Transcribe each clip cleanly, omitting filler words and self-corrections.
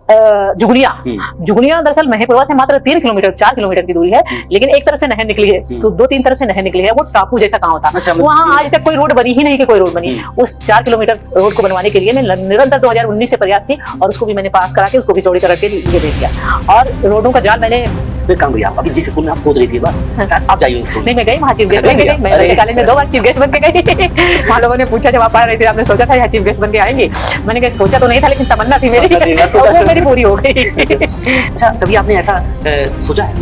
जुगनिया। जुगनिया दरअसल महेपुरवा से मात्र 4 किलोमीटर की दूरी है, लेकिन एक तरफ से नहर निकली है तो 2-3 तरफ से नहर निकली है। वो टापू जैसा गाँव था। वहाँ आज तक कोई रोड बनी ही नहीं कि कोई रोड बनी। उस 4 किलोमीटर रोड को बनवाने के लिए मैं निरंतर 2019 से प्रयास की और उसको भी मैंने पास करा के उसको भी चौड़ी करके दे दिया। और रोडों का जाल मैंने काम किया। अभी जिस स्कूल में आप सोच रही थी आप जाइए स्कूल। नहीं, मैं गई वहाँ चीफ गेस्ट बन के गई। मैं कॉलेज में 2 बार चीफ गेस्ट बन के गई। वहाँ लोगों ने पूछा जब आप आ रहे थे आपने सोचा था यहाँ चीफ गेस्ट बन के आएंगे? मैंने कहा सोचा तो नहीं था, लेकिन तमन्ना थी मेरी, वो मेरी पूरी हो गई। अच्छा, कभी आपने ऐसा सोचा है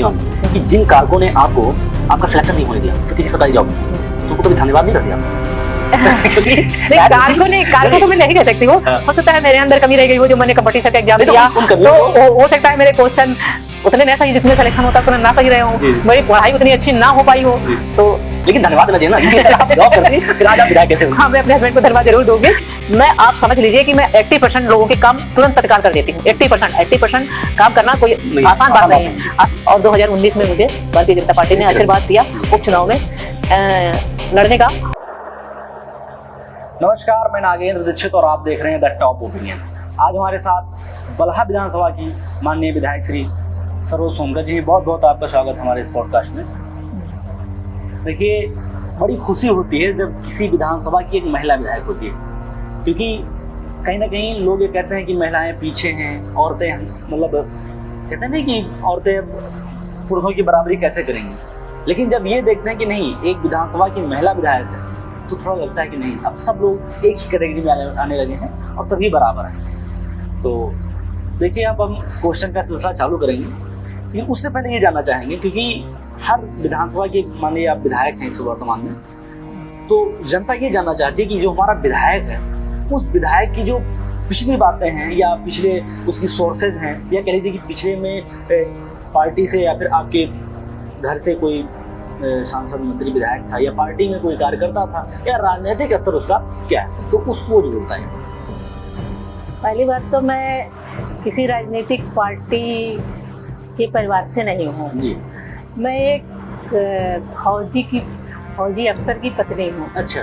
कि जिन कारकों ने आपका सिलेक्शन नहीं होने दिया किसी सरकारी जॉब, तो उनको कभी धन्यवाद नहीं करते आप? कारकों को मैं नहीं कह सकती हूँ। हो सकता है मेरे अंदर कमी रह गई हो, जो मैंने कंपटीशन का एग्जाम दिया तो हो सकता है मेरे क्वेश्चन उतने ना सही, जितने सिलेक्शन होता उतना ना सही रहे हो, मेरी पढ़ाई उतनी अच्छी ना हो पाई हो। तो लेकिन धन्यवाद देना चाहिए ना, आप जॉब करती फिर आज आप विधायक कैसे? हाँ, मैं अपने हस्बैंड को धन्यवाद जरूर दूंगी। मैं आप समझ लीजिए कि मैं 80% लोगों के काम तुरंत तत्काल कर देती हूँ। 80% काम करना कोई आसान बात नहीं है। और 2019 में मुझे भारतीय जनता पार्टी ने आशीर्वाद दिया उपचुनाव में लड़ने का। नमस्कार, मैं नागेंद्र दीक्षित और आप देख रहे हैं द टॉप ओपिनियन। आज हमारे साथ बलहा विधानसभा की माननीय विधायक श्री सरोज सोनकर जी, बहुत बहुत आपका स्वागत हमारे इस पॉडकास्ट में। देखिए, बड़ी खुशी होती है जब किसी विधानसभा की एक महिला विधायक होती है, क्योंकि कहीं ना कहीं लोग ये कहते हैं कि महिलाएं पीछे हैं, औरतें मतलब कहते हैं ना कि औरतें पुरुषों की बराबरी कैसे करेंगी। लेकिन जब ये देखते हैं कि नहीं, एक विधानसभा की महिला विधायक है, तो थोड़ा लगता है कि नहीं, अब सब लोग एक ही कैटेगरी में आने लगे हैं और सभी बराबर हैं। तो देखिए, अब हम क्वेश्चन का सिलसिला चालू करेंगे, लेकिन उससे पहले ये जानना चाहेंगे, क्योंकि हर विधानसभा के मान लीजिए आप विधायक हैं इस वर्तमान में, तो जनता ये जानना चाहती है कि जो हमारा विधायक है, उस विधायक की जो पिछली बातें हैं या पिछले उसकी सोर्सेज हैं, या कह लीजिए कि पिछले में पार्टी से या फिर आपके घर से कोई सांसद मंत्री विधायक था, या पार्टी में कोई कार्यकर्ता था, या राजनीतिक स्तर उसका क्या है, तो उसको जरूर बताएं। पहली बात तो मैं किसी राजनीतिक पार्टी के परिवार से नहीं हूँ। मैं एक फौजी अफसर की पत्नी हूँ। अच्छा।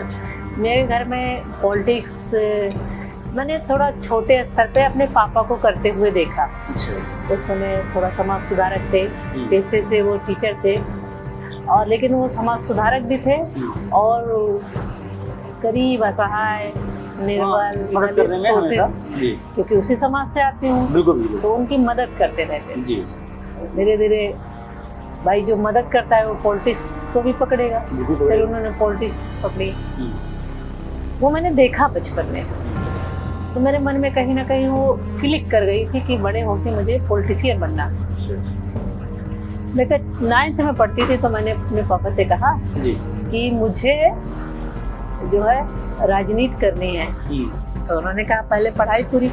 मेरे घर में पॉलिटिक्स मैंने थोड़ा छोटे स्तर पे अपने पापा को करते हुए देखा। अच्छा। उस समय थोड़ा समाज सुधारक थे, पेशे से वो टीचर थे, और लेकिन वो समाज सुधारक भी थे और गरीब, असहाय, निर्बल, क्योंकि उसी समाज से आती हूँ, तो उनकी मदद करते रहते। धीरे धीरे भाई जो मदद करता है वो पॉलिटिक्स को भी पकड़ेगा, फिर उन्होंने पॉलिटिक्स पकड़ी। वो मैंने देखा बचपन में, तो मेरे मन में कहीं ना कहीं वो क्लिक कर गई थी कि बड़े होके मुझे पॉलिटिशियन बनना। मैं 9th में पढ़ती थी, तो मैंने अपने पापा से कहा कि मुझे जो है राजनीति करनी है। तो उन्होंने कहा पहले पढ़ाई पूरी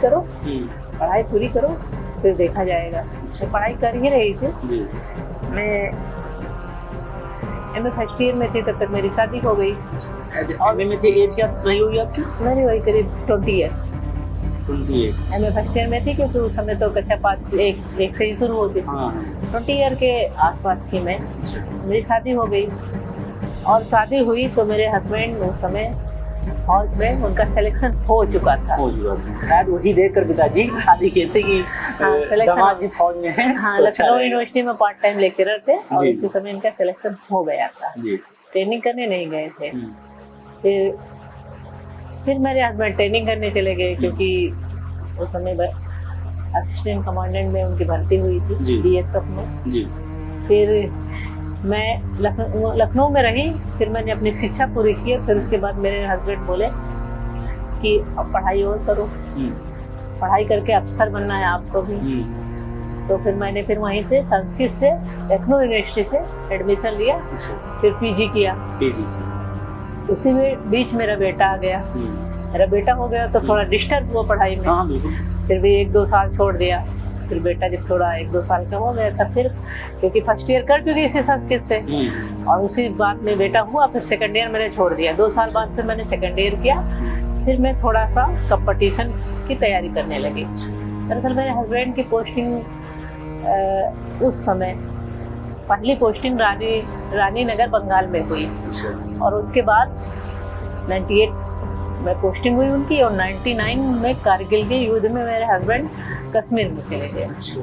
करो, फिर देखा जाएगा। मैं पढ़ाई कर ही रही थी। मैं MA फर्स्ट ईयर में थी, तब तक मेरी शादी हो गई। और में थी, एज क्या रही होगी आपकी? मेरी वही करीब 20 ईयर। 28। MA फर्स्ट ईयर में थी, क्योंकि उस समय तो कक्षा 5 एक से ही शुरू होती थी। 20 ईयर के आसपास थी मैं। मेरी शादी हो गई, और शादी हुई तो मेरे हस्बैंड उस समय फौज में उनका सिलेक्शन हो चुका था। शायद वही देखकर पिताजी शादी कहते कि दामाद जी फौज में हैं। हाँ, लखनऊ यूनिवर्सिटी में पार्ट टाइम लेक्चरर थे, और उसी समय इनका सिलेक्शन हो गया था। ट्रेनिंग करने नहीं गए थे। फिर मेरे हस्बैंड ट्रेनिंग करने चले गए, क्योंकि उस समय असिस्टेंट कमांडेंट में उनकी भर्ती हुई थी DSF में। फिर मैं लखनऊ में रही, फिर मैंने अपनी शिक्षा पूरी की। फिर उसके बाद मेरे हस्बैंड बोले कि अब पढ़ाई और करो, पढ़ाई करके अफसर बनना है आपको भी। तो फिर मैंने वहीं से संस्कृत से लखनऊ यूनिवर्सिटी से एडमिशन लिया, फिर PG किया। उसी में बीच मेरा बेटा आ गया। मेरा बेटा हो गया तो थोड़ा डिस्टर्ब हुआ पढ़ाई में। फिर भी 1-2 साल छोड़ दिया। फिर बेटा जब थोड़ा 1-2 साल का हो गया, तब फिर क्योंकि फर्स्ट ईयर कर चुकी इसी संस्कृत से, और उसी बात में बेटा हुआ, फिर सेकंड ईयर मैंने छोड़ दिया। 2 साल बाद फिर मैंने सेकंड ईयर किया। फिर मैं थोड़ा सा कंपटीशन की तैयारी करने लगी। दरअसल मेरे हस्बैंड की पोस्टिंग उस समय पहली पोस्टिंग रानी नगर बंगाल में हुई, और उसके बाद 98 में पोस्टिंग हुई उनकी, और 99 में कारगिल के युद्ध में मेरे हस्बैंड कश्मीर में चले गए। अच्छा।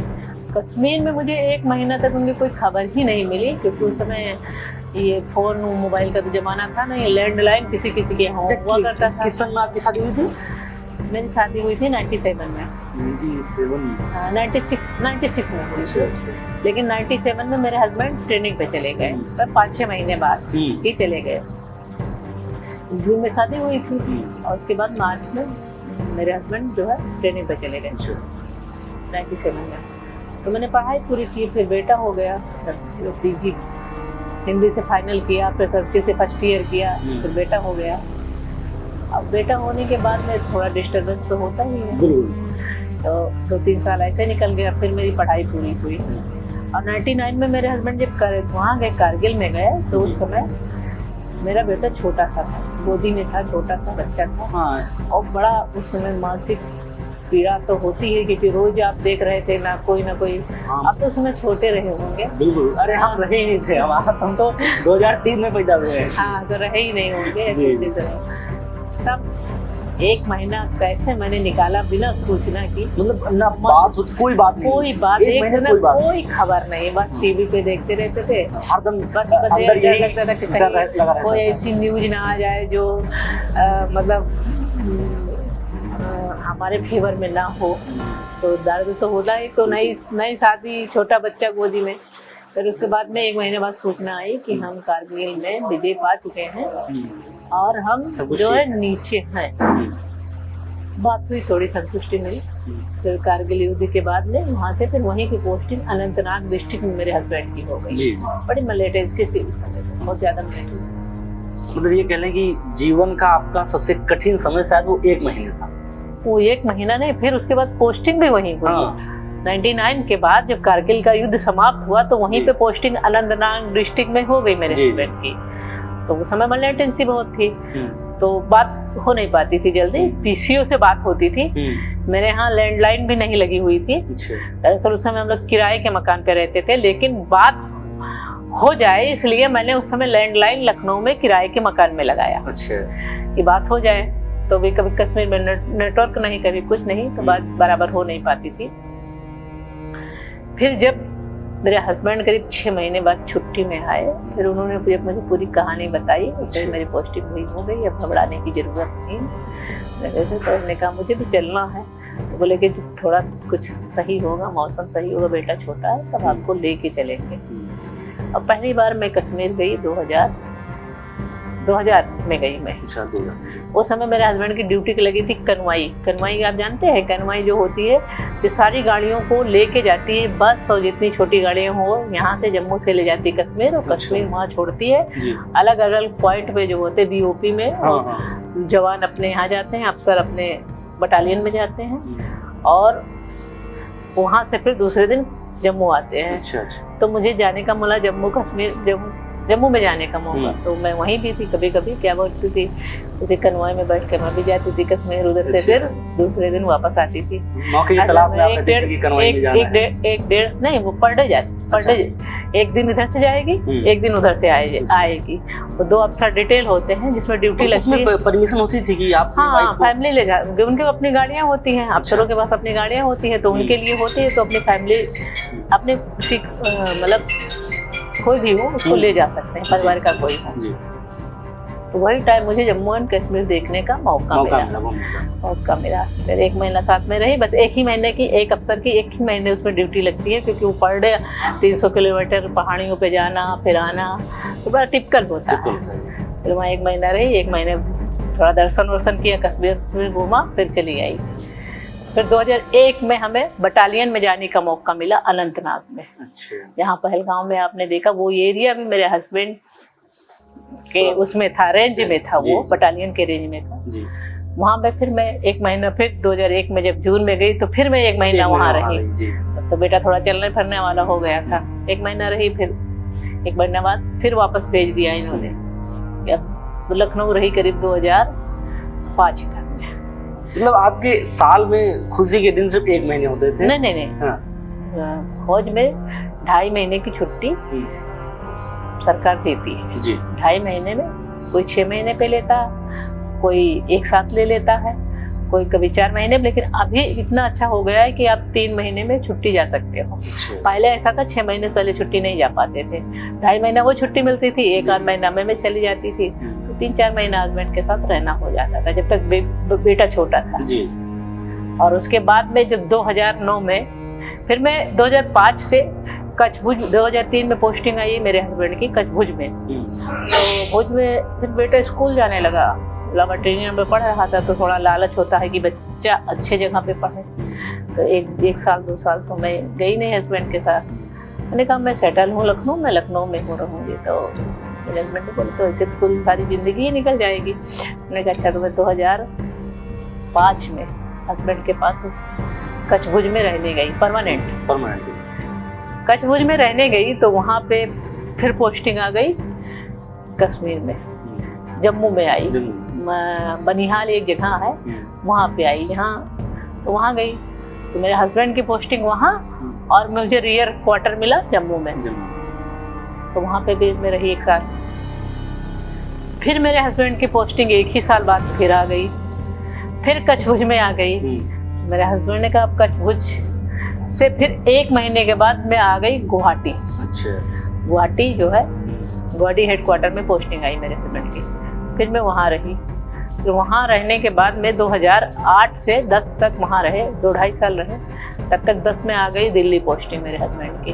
कश्मीर में मुझे 1 महीना तक उनकी कोई खबर ही नहीं मिली, क्योंकि उस समय ये फोन मोबाइल का तो जमाना था नहीं, लैंडलाइन किसी किसी के यहाँ हुआ करता था। किस सन में आपकी शादी हुई थी? मेरी शादी हुई थी 97 में। 96 में हुई थी। अच्छा। लेकिन 97 में मेरे हस्बैंड ट्रेनिंग पे चले गए, तब 5-6 महीने बाद ही चले गए। जून में शादी हुई थी और उसके बाद मार्च में मेरे हस्बैंड जो है ट्रेनिंग पे चले गए 97 में। तो मैंने पढ़ाई पूरी की, फिर बेटा हो गया, पीजी हिंदी से फाइनल किया, फिर संस्कृत से फर्स्ट ईयर किया, फिर बेटा हो गया। अब बेटा होने के बाद में थोड़ा डिस्टर्बेंस तो होता ही है, तो 2-3 साल ऐसे निकल गया। फिर मेरी पढ़ाई पूरी हुई और 99 में मेरे हस्बैंड जब वहाँ गए, कारगिल में गए, तो उस समय मेरा बेटा छोटा सा था, गोदी में था, छोटा सा बच्चा था। हाँ। और बड़ा उस समय मानसिक पीड़ा तो होती है, क्योंकि रोज आप देख रहे थे ना कोई। हाँ। आप तो उस समय छोटे रहे होंगे। बिल्कुल। अरे हम रहे ही नहीं थे, हम तो 2003 में पैदा हुए हैं। हाँ, तो रहे ही नहीं होंगे छोटे से। तब 1 महीना कैसे मैंने निकाला बिना सूचना की, मतलब ना बात होती, कोई बात नहीं, कोई बात, एक समय कोई खबर नहीं, बस टीवी पे देखते रहते थे हरदम। बस ये डर लगता था कि कहीं कोई ऐसी न्यूज ना आ जाए जो मतलब हमारे फेवर में ना हो। तो दर्द तो होता है, तो नई शादी, छोटा बच्चा गोदी में। फिर उसके बाद में 1 महीने बाद सूचना आई कि हम कारगिल में विजय पा चुके हैं और हम जो है नीचे हैं। बात हुई, थोड़ी संतुष्टि मिली। फिर कारगिल युद्ध के बाद में वहाँ से फिर वहीं की पोस्टिंग अनंतनाग डिस्ट्रिक्ट में मेरे हस्बैंड की हो गई। बड़ी मिलिटेंसी थी उस समय, बहुत ज्यादा मिलिटेंसी। मतलब ये कह लें कि जीवन का आपका सबसे कठिन समय शायद वो 1 महीने था। वो 1 महीना नहीं, फिर उसके बाद पोस्टिंग भी वहीं हुई। 99 के बाद जब कारगिल का युद्ध समाप्त हुआ तो वहीं पे पोस्टिंग अनंतनाग डिस्ट्रिक्ट में हो गई मेरे हस्बैंड की। तो उस समय मिलिटेंसी बहुत थी, तो बात हो नहीं पाती थी जल्दी। पीसीओ से बात होती थी। मेरे यहाँ लैंडलाइन भी नहीं लगी हुई थी। दरअसल उस समय हम लोग किराए के मकान पे रहते थे, लेकिन बात हो जाए इसलिए मैंने उस समय लैंडलाइन लखनऊ में किराए के मकान में लगाया। अच्छा। कि बात हो जाए। तो भी कभी कश्मीर में नेटवर्क नहीं, कभी कुछ नहीं, तो बात बराबर हो नहीं पाती थी। फिर जब मेरे हस्बैंड करीब 6 महीने बाद छुट्टी में आए, फिर उन्होंने जब मुझे पूरी कहानी बताई, फिर मेरी पोस्टिंग हुई हो गई, अब घबराने की जरूरत नहीं। तो उन्होंने कहा मुझे भी चलना है। तो बोले कि थोड़ा कुछ सही होगा, मौसम सही होगा, बेटा छोटा है, तब आपको लेके चलेंगे। अब पहली बार मैं कश्मीर गई 2000 में गई मैं। उस समय मेरे हस्बैंड की ड्यूटी लगी थी कनवाई आप जानते हैं? कनवाई जो होती है, जो सारी गाड़ियों को लेके जाती है, बस और जितनी छोटी गाड़ियाँ हो, यहाँ से जम्मू से ले जाती है कश्मीर, और कश्मीर वहाँ छोड़ती है। अलग अलग पॉइंट पे जो होते BOP में जवान अपने यहाँ जाते हैं, अफसर अपने बटालियन में जाते हैं, और वहाँ से फिर दूसरे दिन जम्मू आते हैं। तो मुझे जाने का मिला जम्मू में जाने का मौका, तो मैं वहीं भी थी। कभी कभी क्या बोलती थी, जैसे कनवाई में बैठ कर मैं भी जाती थी कश्मीर, उधर से फिर दूसरे दिन वापस आती थी। मौके की तलाश में आपने देखा कि कनवाई में जाना है। एक डेढ़ नहीं, वो पर डे जाती, पर डे एक दिन इधर से जाएगी, एक दिन उधर से आएगी। वो 2 अफसर डिटेल होते हैं जिसमें ड्यूटी लगती है। परमिशन होती थी कि आप? हाँ, फैमिली ले जा, उनके अपनी गाड़ियाँ होती हैं, अफसरों के पास अपनी गाड़ियाँ होती हैं, तो उनके लिए होती है। तो अपनी फैमिली, अपने मतलब कोई भी हो उसको ले जा सकते हैं, परिवार का कोई हो। तो वही टाइम मुझे जम्मू एंड कश्मीर देखने का मौका मिला। फिर 1 महीना साथ में रही, बस 1 ही महीने की, एक अफसर की 1 ही महीने उसमें ड्यूटी लगती है, क्योंकि वो पर डे 300 किलोमीटर पहाड़ियों पे जाना फिर आना, तो बड़ा टिपिकल होता है। फिर वहाँ 1 महीना रही, 1 महीने थोड़ा दर्शन किया, कश्मीर घूमा, फिर चली आई। फिर 2001 में हमें बटालियन में जाने का मौका मिला अनंतनाग में। यहाँ पहलगाम में आपने देखा, वो एरिया भी मेरे हस्बैंड के उसमें था, रेंज में था, वो बटालियन के रेंज में था। वहाँ पे फिर मैं 1 महीना, फिर 2001 में जब जून में गई तो फिर मैं 1 महीना वहाँ रही। तब तो बेटा थोड़ा चलने फिरने वाला हो गया था। 1 महीना रही, फिर 1 महीना बाद फिर वापस भेज दिया इन्होंने। तो लखनऊ रही करीब 2005 तक। मतलब आपके साल में खुशी के दिन सिर्फ 1 महीने होते थे? नहीं। फौज में 2.5 महीने की छुट्टी सरकार देती है। 2.5 महीने में कोई 6 महीने पे लेता, कोई एक साथ ले लेता है। कोई कभी 4 महीने, लेकिन अभी इतना अच्छा हो गया है कि आप 3 महीने में छुट्टी जा सकते हो। पहले ऐसा था 6 महीने से पहले छुट्टी नहीं जा पाते थे, 2.5 महीना वो छुट्टी मिलती थी, 1 आध महीना मैं चली जाती थी, तो 3-4 महीना हस्बैंड के साथ रहना हो जाता था जब तक बेटा छोटा था जी। और उसके बाद में जब 2009 में फिर मैं 2005 से कच्छ भुज, 2003 में पोस्टिंग आई मेरे हस्बैंड की कच्छ भुज में। तो भुज में फिर बेटा स्कूल जाने लगा, लावा ट्रेनिंग में पढ़ रहा था, तो थोड़ा लालच होता है कि बच्चा अच्छे जगह पे पढ़े। तो एक साल 2 साल तो मैं गई नहीं हस्बैंड के साथ। मैंने कहा मैं सेटल हूँ लखनऊ में, लखनऊ में हो रहूँगी। तो मेरे हस्बैंड ने बोला तो ऐसे तो पूरी सारी ज़िंदगी ही निकल जाएगी। मैंने कहा अच्छा, तो मैं 2005 में हस्बैंड के पास कच्छ भुज में रहने गई परमानेंट। कच्छ भुज में रहने गई तो वहाँ पे फिर पोस्टिंग आ गई कश्मीर में, जम्मू में आई, बनिहाल एक जगह है वहाँ पे आई। यहाँ तो वहाँ गई तो मेरे हस्बैंड की पोस्टिंग वहाँ और मुझे रियर क्वार्टर मिला जम्मू में। तो वहाँ पे भी मैं रही 1 साल। फिर मेरे हस्बैंड की पोस्टिंग 1 ही साल बाद फिर आ गई, फिर कच्छ भुज में आ गई। मेरे हस्बैंड ने कहा अब कच्छ भुज से फिर 1 महीने के बाद मैं आ गई गुवाहाटी। अच्छा। गुवाहाटी जो है, गुवाहाटी हेडक्वार्टर में पोस्टिंग आई मेरे हस्बैंड की। फिर मैं वहाँ रही। तो वहाँ रहने के बाद मैं 2008 से 10 तक वहाँ रहे, 2-2.5 साल रहे। तब तक 10 में आ गई दिल्ली पोस्टिंग मेरे हस्बैंड की।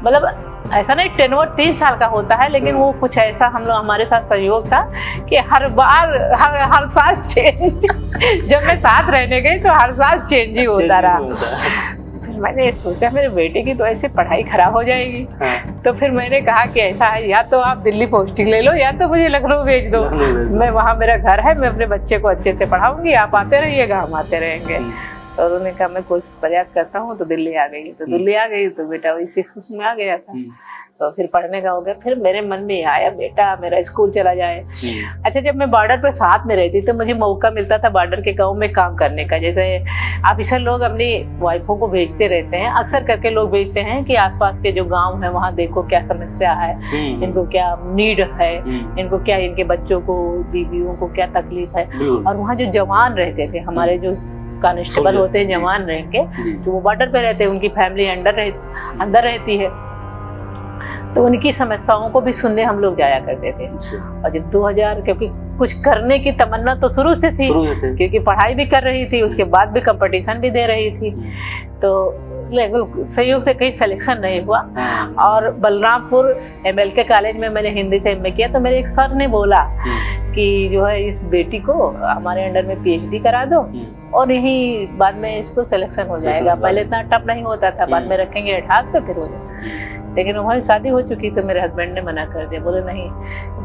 मतलब ऐसा नहीं टेनवर 3 साल का होता है, लेकिन वो कुछ ऐसा हम लोग हमारे साथ सहयोग था कि हर साल चेंज। जब मैं साथ रहने गई तो हर साल चेंज ही होता रहा। फिर मैंने सोचा मेरे बेटे की तो ऐसे पढ़ाई खराब हो जाएगी। तो फिर मैंने कहा कि ऐसा है, या तो आप दिल्ली पोस्टिंग ले लो या तो मुझे लखनऊ भेज दो। मैं वहाँ मेरा घर है, मैं अपने बच्चे को अच्छे से पढ़ाऊंगी, आप आते रहिएगा, हम आते रहेंगे। तो उन्होंने कहा मैं कोशिश प्रयास करता हूँ। तो दिल्ली आ गई। तो दिल्ली आ गई तो बेटा वही 6 में आ गया था। तो फिर पढ़ने का हो गया। फिर मेरे मन में आया बेटा मेरा स्कूल चला जाए। अच्छा, जब मैं बॉर्डर पे साथ में रहती तो मुझे मौका मिलता था बॉर्डर के गाँव में काम करने का। जैसे ऑफिसर लोग अपनी वाइफों को भेजते रहते हैं, अक्सर करके लोग भेजते हैं कि आसपास के जो गाँव है वहाँ देखो क्या समस्या है, इनको क्या नीड है, इनको क्या, इनके बच्चों को, बीवियों को क्या तकलीफ है। और वहाँ जो जवान रहते थे हमारे, जो कांस्टेबल होते हैं जवान रह के, जो वो बॉर्डर पे रहते हैं, उनकी फैमिली अंदर रहती है, तो उनकी समस्याओं को भी सुनने हम लोग जाया करते थे। और जब 2000, क्योंकि कुछ करने की तमन्ना तो शुरू से थी, क्योंकि पढ़ाई भी कर रही थी, उसके बाद भी कंपटीशन भी दे रही थी। तो सहयोग से कहीं सिलेक्शन नहीं हुआ। और बलरामपुर MLK कॉलेज में मैंने हिंदी से MA किया। तो मेरे एक सर ने बोला कि जो है इस बेटी को हमारे अंडर में PhD करा दो और यही बाद में इसको सिलेक्शन हो जाएगा। पहले इतना टफ नहीं होता था, बाद में रखेंगे एठाक तो फिर हो जाए। लेकिन वहाँ शादी हो चुकी तो मेरे हस्बैंड ने मना कर दिया, बोले नहीं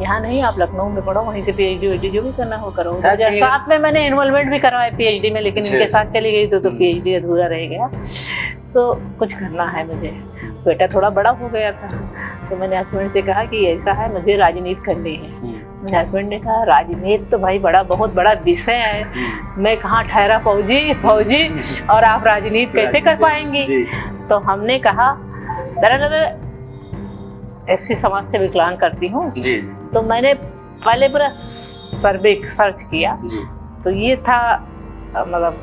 यहाँ नहीं, आप लखनऊ में पढ़ो, वहीं से PhD जो भी करना हो करो। 2007 में मैंने इन्वॉल्वमेंट भी करवाया PhD में, लेकिन इनके साथ चली गई तो PhD अधूरा रह गया। तो कुछ करना है मुझे। बेटा थोड़ा बड़ा हो गया था तो मैंने हस्बैंड से कहा कि ऐसा है मुझे राजनीति करनी है। मेरे हस्बैंड ने कहा राजनीति तो भाई बहुत बड़ा विषय है, मैं कहाँ ठहरा फौजी और आप राजनीति कैसे कर पाएंगी। तो हमने कहा दरअसल ऐसी समाज से विकलांग करती हूँ, तो मैंने पहले पूरा सर्च किया। तो ये था मतलब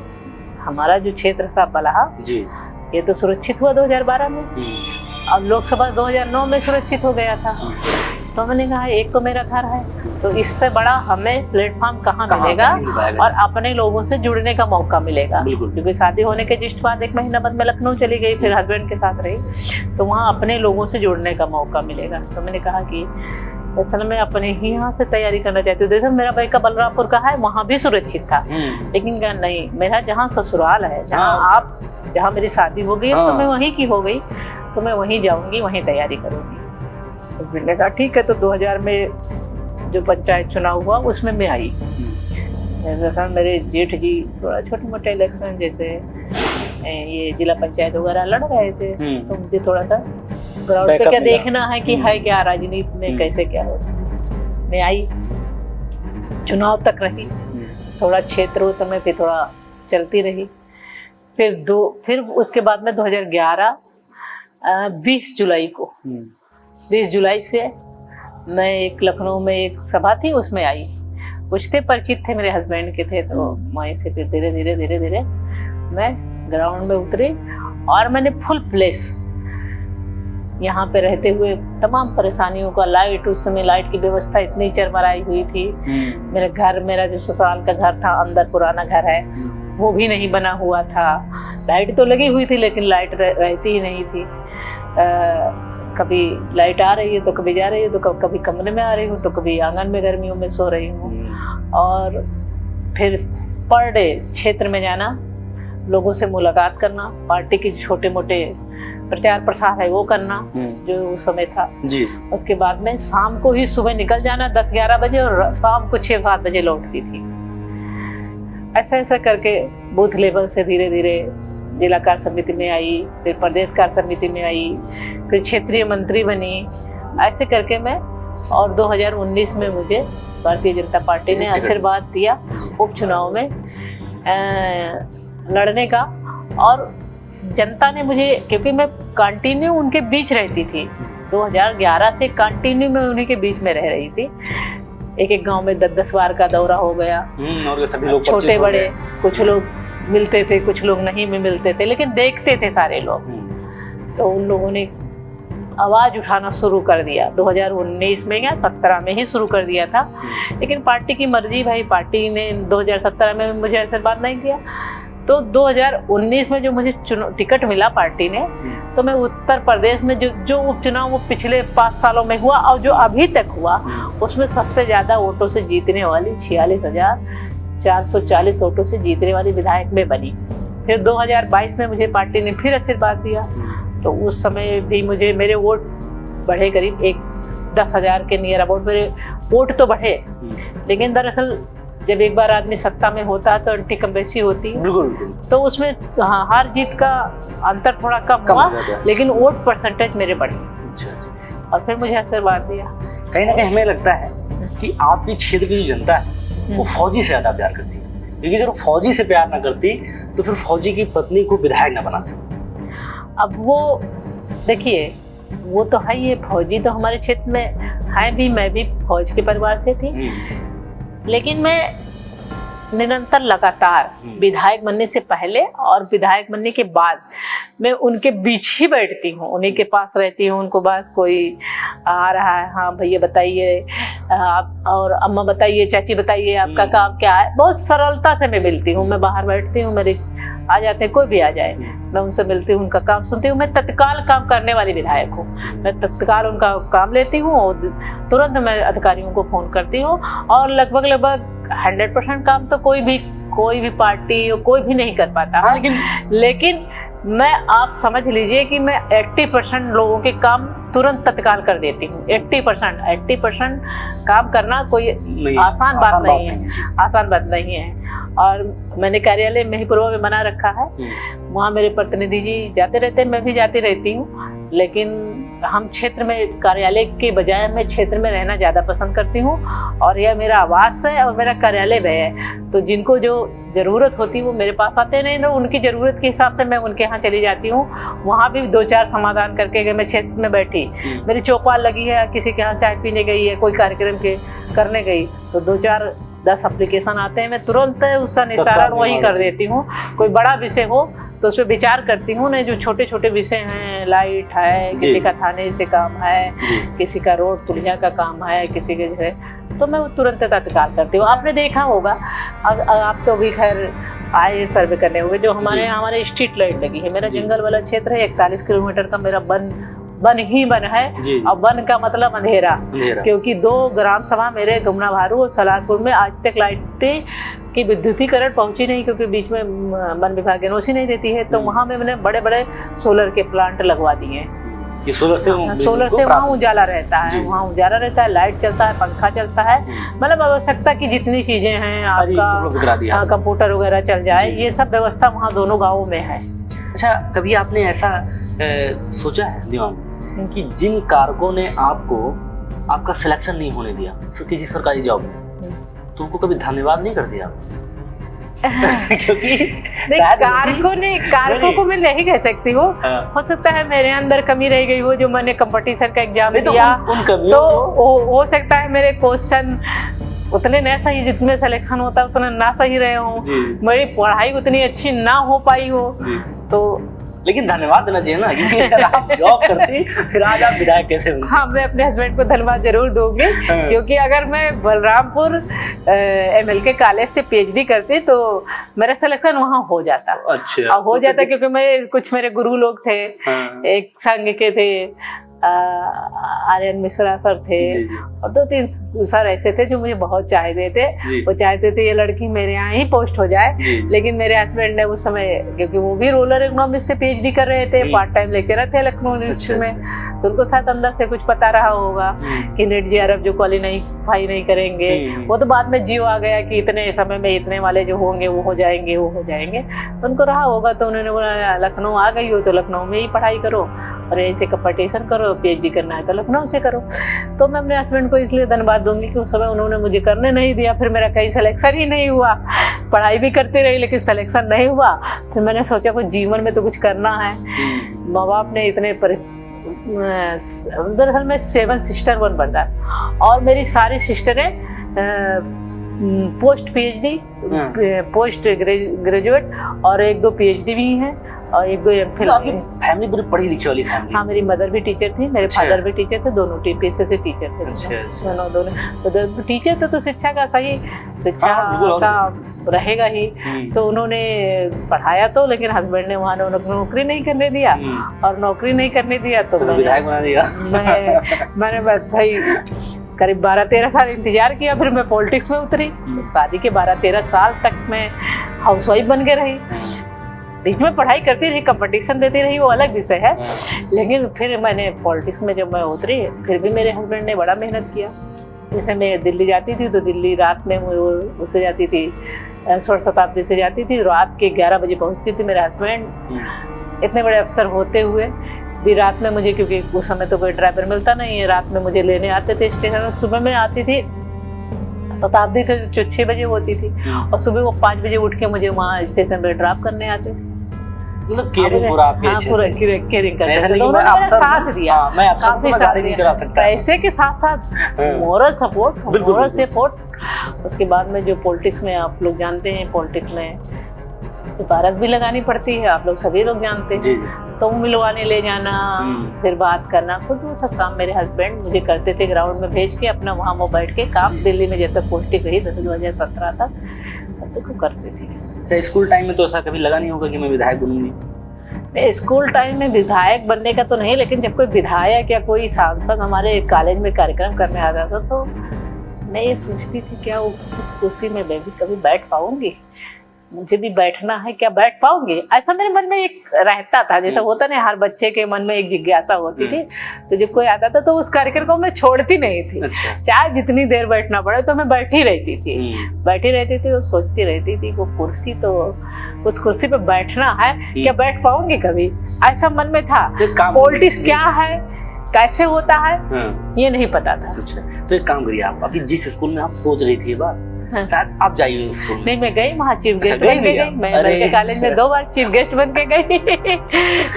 हमारा जो क्षेत्र था बलहा, ये तो सुरक्षित हुआ 2012 में और लोकसभा 2009 में सुरक्षित हो गया था। तो मैंने कहा एक तो मेरा घर है, तो इससे बड़ा हमें प्लेटफॉर्म कहाँ मिलेगा और अपने लोगों से जुड़ने का मौका मिलेगा। क्योंकि शादी होने के जस्ट बाद 1 महीना बाद मैं लखनऊ चली गई, फिर हस्बैंड के साथ रही, तो वहाँ अपने लोगों से जुड़ने का मौका मिलेगा। तो मैंने कहा कि असल में अपने ही यहाँ से तैयारी करना चाहती हूँ। देखो मेरा भाई का बलरामपुर का है, वहाँ भी सुरक्षित था, लेकिन कहा नहीं, मेरा जहाँ ससुराल है, जहाँ मेरी शादी हो गई तो मैं वहीं की हो गई, तो मैं वहीं जाऊँगी, वहीं तैयारी करूँगी। तो मैंने कहा ठीक है। तो 2000 में जो पंचायत चुनाव हुआ उसमें मैं आई। मेरे जेठ जी थोड़ा छोटे मोटे इलेक्शन जैसे ये जिला पंचायत वगैरह लड़ रहे थे, तो मुझे थोड़ा सा ग्राउंड पे क्या देखना है कि है क्या राजनीति में कैसे क्या होता है। मैं आई, चुनाव तक रही, थोड़ा क्षेत्र तो मैं फिर थोड़ा चलती रही। फिर उसके बाद में 2011 20 जुलाई से मैं एक लखनऊ में एक सभा थी उसमें आई। कुछ थे परिचित थे मेरे हस्बैंड के थे, तो वहीं से फिर धीरे धीरे मैं ग्राउंड में उतरी और मैंने फुल प्लेस यहाँ पे रहते हुए तमाम परेशानियों का, लाइट, उस समय लाइट की व्यवस्था इतनी चरमराई हुई थी। मेरा जो ससुराल का घर था, अंदर पुराना घर है, वो भी नहीं बना हुआ था। लाइट तो लगी हुई थी लेकिन लाइट रहती ही नहीं थी। कभी लाइट आ रही है तो कभी जा रही है, तो कभी कमरे में आ रही हूँ तो कभी आंगन में गर्मियों में सो रही हूँ। और फिर पर डे क्षेत्र में जाना, लोगों से मुलाकात करना, पार्टी की छोटे मोटे प्रचार प्रसार है वो करना, जो उस समय था जी। उसके बाद में शाम को ही सुबह निकल जाना 10-11 बजे और शाम को 6-7 बजे लौटती थी। ऐसा करके बूथ लेवल से धीरे धीरे जिला कार्य समिति में आई, फिर प्रदेश कार्य समिति में आई, फिर क्षेत्रीय मंत्री बनी। ऐसे करके मैं, और 2019 में मुझे भारतीय जनता पार्टी ने आशीर्वाद दिया उपचुनाव में लड़ने का। और जनता ने मुझे, क्योंकि मैं कंटिन्यू उनके बीच रहती थी, 2011 से कंटिन्यू मैं उन्हीं के बीच में रह रही थी। एक गांव में 10-10 बार का दौरा हो गया, और सभी लोग छोटे बड़े, कुछ लोग मिलते थे, कुछ लोग नहीं भी मिलते थे, लेकिन देखते थे सारे लोग। तो उन लोगों ने आवाज़ उठाना शुरू कर दिया 2019 में या 17 में ही शुरू कर दिया था। लेकिन पार्टी की मर्जी भाई, पार्टी ने 2017 में मुझे आशीर्वाद नहीं किया, तो 2019 में जो मुझे टिकट मिला पार्टी ने, तो मैं उत्तर प्रदेश में जो उपचुनाव वो पिछले 5 सालों में हुआ और जो अभी तक हुआ, उसमें सबसे ज़्यादा वोटों से जीतने वाली 46,440 वोटों से जीतने वाली विधायक में बनी। फिर 2022 में मुझे पार्टी ने फिर आशीर्वाद दिया, तो उस समय भी मेरे वोट बढ़े, करीब 10,000 के नियर अबाउट मेरे वोट तो बढ़े। लेकिन दरअसल जब एक बार आदमी सत्ता में होता है तो एंटी कंपेसी होती है, तो उसमें हार जीत का अंतर थोड़ा कम हुआ, लेकिन वोट परसेंटेज मेरे बढ़े। और फिर मुझे आशीर्वाद दिया। कहीं ना कहीं हमें लगता है कि आपकी क्षेत्र की जो जनता है वो फौजी से ज्यादा प्यार करती है, क्योंकि अगर वो फौजी से प्यार ना करती तो फिर फौजी की पत्नी को विधायक ना बनाते। अब वो देखिए, वो तो है ही है, फौजी तो हमारे क्षेत्र में है भी, मैं भी फौज के परिवार से थी। लेकिन मैं निरंतर लगातार विधायक बनने से पहले और विधायक बनने के बाद मैं उनके बीच ही बैठती हूँ, उन्हीं के पास रहती हूँ। उनको बस कोई आ रहा है, हाँ भैया बताइए आप, और अम्मा बताइए, चाची बताइए आपका काम क्या है, बहुत सरलता से मैं मिलती हूँ। मैं बाहर बैठती हूँ, मेरे आ जाते हैं, कोई भी आ जाए, मैं उनसे मिलती हूँ, उनका काम सुनती हूँ। मैं तत्काल काम करने वाली विधायक हूँ, मैं तत्काल उनका काम लेती हूँ और तुरंत मैं अधिकारियों को फ़ोन करती हूँ। और लगभग 100% काम तो कोई भी पार्टी कोई भी नहीं कर पाता। हाँ, लेकिन मैं, आप समझ लीजिए कि मैं 80% लोगों के काम तुरंत तत्काल कर देती हूँ। 80% काम करना कोई आसान बात नहीं है। और मैंने कार्यालय महिपुरवा में बना रखा है, वहाँ मेरे प्रतिनिधि जी जाते रहते हैं, मैं भी जाती रहती हूँ। लेकिन हम क्षेत्र में, कार्यालय के बजाय मैं क्षेत्र में रहना ज़्यादा पसंद करती हूँ, और यह मेरा आवास है और मेरा कार्यालय भी है। तो जिनको जो ज़रूरत होती है वो मेरे पास आते नहीं, तो उनकी ज़रूरत के हिसाब से मैं उनके यहाँ चली जाती हूँ। वहाँ भी 2-4 समाधान करके गए। मैं क्षेत्र में बैठी, मेरी चौपाल लगी है, किसी के यहाँ चाय पीने गई है, कोई कार्यक्रम करने गई, तो 2-4-10 एप्लीकेशन आते हैं, मैं तुरंत उसका निस्तारण वही कर देती हूँ। कोई बड़ा विषय हो तो उस पर विचार करती हूँ ना। जो छोटे छोटे विषय हैं, लाइट है, किसी का थाने से काम है, किसी का रोड पुलिया का काम है, किसी के जो है, तो मैं वो तुरंत तत्काल करती हूँ। आपने देखा होगा, आप तो अभी खैर आए सर्वे करने होंगे, जो हमारे स्ट्रीट लाइट लगी है। मेरा जंगल वाला क्षेत्र है, 41 किलोमीटर का मेरा वन ही वन है। और वन का मतलब अंधेरा, क्योंकि 2 ग्राम सभा मेरे गुमना भारू और सलारपुर में आज तक लाइट की विद्युतीकरण पहुंची नहीं, क्योंकि बीच में वन विभाग एनओसी नहीं देती है। तो वहाँ में मैंने बड़े बड़े सोलर के प्लांट लगवा दिए हैं। सोलर से वहाँ उजाला रहता है, लाइट चलता है, पंखा चलता है, मतलब आवश्यकता की जितनी चीजें हैं, आपका कंप्यूटर वगैरह चल जाए, ये सब व्यवस्था वहाँ दोनों गाँवों में है। अच्छा, कभी आपने ऐसा सोचा है दिमाग में कि जिन कारकों ने आपका सिलेक्शन नहीं होने दिया किसी सरकारी जॉब में, तो उनको कभी धन्यवाद नहीं कर दिया? क्योंकि कारकों को मैं नहीं कह सकती हूँ। हो सकता है मेरे अंदर कमी रह गई हो, जो मैंने कंपटीशन का एग्जाम दिया, तो हो सकता है मेरे क्वेश्चन उतने ना सही, जितने सिलेक्शन होता है उतना ना सही रहे हो, मेरी पढ़ाई उतनी अच्छी ना हो पाई हो, तो लेकिन धन्यवाद देना चाहिए ना, क्योंकि अगर आप जॉब करती फिर आज आप विधायक कैसे बनती? हाँ, मैं अपने हस्बैंड को धन्यवाद जरूर दूंगी, क्योंकि अगर मैं बलरामपुर MLK कॉलेज से PhD करती तो मेरा सिलेक्शन वहाँ हो जाता। अच्छा, और हो जाता क्योंकि मेरे गुरु लोग थे, एक संघ के थे, आर्यन मिश्रा सर थे, और 2-3 सर ऐसे थे जो मुझे बहुत चाहते थे। वो चाहते थे ये लड़की मेरे यहाँ ही पोस्ट हो जाए, लेकिन मेरे हस्बैंड ने उस समय, क्योंकि वो भी रूरल इकोनॉमिक्स से PhD कर रहे थे, पार्ट टाइम लेक्चरर थे लखनऊ यूनिवर्सिटी में, तो उनको शायद अंदर से कुछ पता रहा होगा कि नेट JRF जो क्वालिफाई नहीं करेंगे, वो तो बाद में जियो आ गया कि इतने समय में इतने वाले जो होंगे वो हो जाएंगे, तो उनको रहा होगा। तो उन्होंने बोला लखनऊ आ गई हो तो लखनऊ में ही पढ़ाई करो, और ऐसे कंपटीशन करो, PhD करना है तो लखनऊ से करो। तो मैं अपने हस्बैंड को इसलिए धन्यवाद दूंगी कि उस समय उन्होंने मुझे करने नहीं दिया, फिर मेरा कहीं सिलेक्शन ही नहीं हुआ, पढ़ाई भी करती रही लेकिन सिलेक्शन नहीं हुआ। फिर मैंने सोचा कुछ जीवन में तो कुछ करना है। माँ बाप ने इतने दरअसल मैं 7 सिस्टर 1 ब्रदर, और मेरी सारी सिस्टरें पोस्ट PhD, पोस्ट ग्रेजुएट, और 1-2 PhD भी हैं, और 1-2 MPhil। आपकी फैमिली पूरी पढ़ी लिखी वाली फैमिली? हाँ, मेरी मदर भी टीचर थी, मेरे फादर भी टीचर थे, दोनों TPSC से टीचर थे। दोनों तो टीचर थे, तो शिक्षा का सही, शिक्षा का रहेगा ही। तो उन्होंने पढ़ाया तो, लेकिन हस्बैंड ने वहाँ नौकरी नहीं करने दिया, और नौकरी नहीं करने दिया तो विधायक बना दिया। मैंने भाई करीब 12-13 साल इंतजार किया, फिर मैं पॉलिटिक्स में उतरी। शादी के 12-13 साल तक मैं हाउसवाइफ बन के रही, बीच में पढ़ाई करती रही, कंपटीशन देती रही, वो अलग विषय है। लेकिन फिर मैंने पॉलिटिक्स में जब मैं उतरी, फिर भी मेरे हस्बैंड ने बड़ा मेहनत किया। जैसे मैं दिल्ली जाती थी तो दिल्ली रात में वो उससे जाती थी, स्वर्ण शताब्दी से जाती थी, रात के 11 बजे पहुंचती थी। मेरे हस्बैंड इतने बड़े अफसर होते हुए भी रात में मुझे, क्योंकि उस समय तो कोई ड्राइवर मिलता नहीं है, रात में मुझे लेने आते थे स्टेशन। सुबह में आती थी, शताब्दी थे जो 6 बजे होती थी, और सुबह वो 5 बजे उठ के मुझे वहाँ स्टेशन पे ड्रॉप करने आते थे। मतलब केयरिंग पूरा आपके अच्छे से। पूरा केयरिंग करते थे, तो उन्होंने मेरा साथ दिया, काफी साथ दिया, पैसे के साथ साथ मोरल सपोर्ट। उसके बाद में जो पॉलिटिक्स में आप लोग जानते हैं, पॉलिटिक्स में सिफारिश भी लगानी पड़ती है, आप लोग सभी लोग जानते हैं, तो मिलवाने ले जाना, फिर बात करना, खुद वो सब काम मेरे हस्बैंड मुझे करते थे, ग्राउंड में भेज के अपना वहाँ वो बैठ के काम। दिल्ली में जब तक पोस्टिंग रही 2017 तक, तब तक वो करते थे। अच्छा, स्कूल टाइम में तो ऐसा कभी लगा नहीं होगा कि मैं विधायक बनूंगी? स्कूल टाइम में विधायक बनने का तो नहीं, लेकिन जब कोई विधायक या कोई सांसद हमारे कॉलेज में कार्यक्रम करने आ जाता तो मैं ये सोचती थी क्या वो उस कुर्सी में मैं भी कभी बैठ पाऊंगी, मुझे भी बैठना है, क्या बैठ पाऊंगी, ऐसा मेरे मन में एक रहता था। जैसा होता ना, हर बच्चे के मन में एक जिज्ञासा होती थी। तो जब कोई आता था तो उस कार्यक्रम को मैं छोड़ती नहीं थी। अच्छा। चाहे जितनी देर बैठना पड़े तो मैं बैठी रहती थी और सोचती रहती थी वो कुर्सी, तो उस कुर्सी पे बैठना है, क्या बैठ पाऊंगी कभी, ऐसा मन में था। पॉलिटिक्स क्या है, कैसे होता है, ये नहीं पता था। अच्छा, तो एक काम करिए, आप अभी जिस स्कूल में आप सोच रही थी ये बात, शायद आप जाइए स्कूल में। नहीं, मैं गई वहाँ, चीफ गेस्ट बन के गई। मैं MLK कॉलेज में 2 बार चीफ गेस्ट बन के गई।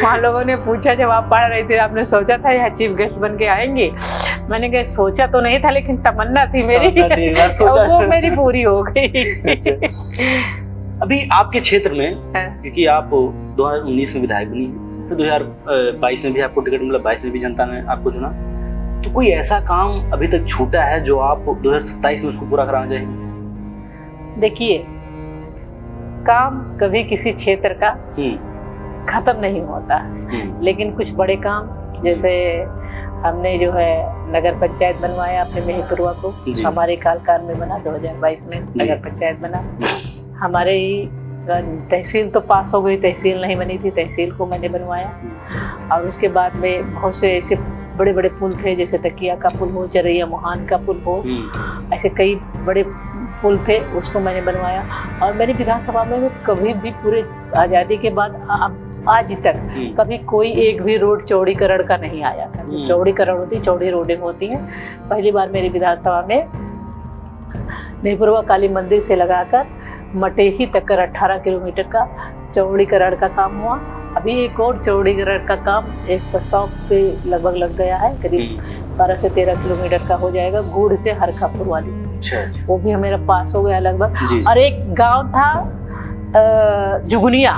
वहाँ लोगों ने पूछा जब आप पढ़ रही थी, आपने सोचा था यहाँ चीफ गेस्ट बन के आएंगे? मैंने कहा सोचा तो नहीं था, लेकिन तमन्ना थी मेरी, वो मेरी पूरी हो गई। अभी आपके क्षेत्र में, क्योंकि आप 2019 में विधायक बनी, तो 2022 में भी आपको टिकट मिला, 22 में भी जनता ने आपको चुना, तो कोई ऐसा काम अभी तक छूटा है जो आप 2027 में उसको पूरा कराना चाहिए? देखिए, काम कभी किसी क्षेत्र का खत्म नहीं होता, लेकिन कुछ बड़े काम, जैसे हमने जो है नगर पंचायत बनवाया अपने मेहपुरवा को, हमारे कार्यकाल में बना, 2022 में नगर पंचायत बना। हमारे तहसील तो पास हो गई, तहसील नहीं बनी थी, तहसील को मैंने बनवाया। और उसके बाद में बहुत से ऐसे बड़े बड़े पुल थे, जैसे तकिया का पुल हो, चरैया मोहान का पुल हो, ऐसे कई बड़े पुल थे, उसको मैंने बनवाया। और मेरी विधानसभा में कभी भी पूरे आज़ादी के बाद आज तक कभी कोई एक भी रोड चौड़ीकरण का नहीं आया था। चौड़ीकरण होती, चौड़ी रोडें होती हैं। पहली बार मेरी विधानसभा में मेहपुरवा काली मंदिर से लगाकर मटेही तक का 18 किलोमीटर का चौड़ीकरण का काम हुआ। अभी एक और चौड़ीकरण का काम एक प्रस्ताव पे लगभग लग गया है, करीब 12 से 13 किलोमीटर का हो जाएगा, गुड़ से हरखापुर वाली अच्छा अच्छा। वो भी मेरा पास हो गया लगभग। जी। और एक गांव था जुगनिया।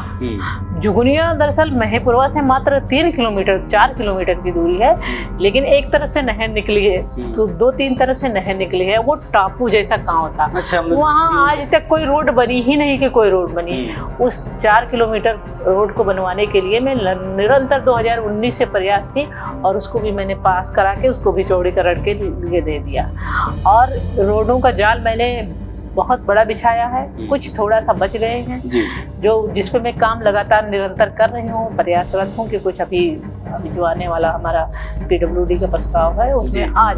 जुगनिया दरअसल महेपुरवा से मात्र 4 किलोमीटर की दूरी है, लेकिन एक तरफ से नहर निकली है तो 2-3 तरफ से नहर निकली है। वो टापू जैसा गांव था। अच्छा, वहाँ आज तक कोई रोड बनी ही नहीं कि कोई रोड बनी। उस 4 किलोमीटर रोड को बनवाने के लिए मैं निरंतर 2019 से प्रयास थी, और उसको भी मैंने पास करा के उसको भी चौड़ीकरण के लिए दे दिया। और रोडों का जाल मैंने बहुत बड़ा बिछाया है, कुछ थोड़ा सा बच गए हैं जी। जिस पे मैं काम लगातार निरंतर कर रही हूँ, प्रयासरत हूँ कि कुछ अभी जो आने वाला हमारा PWD का प्रस्ताव है उसमें आ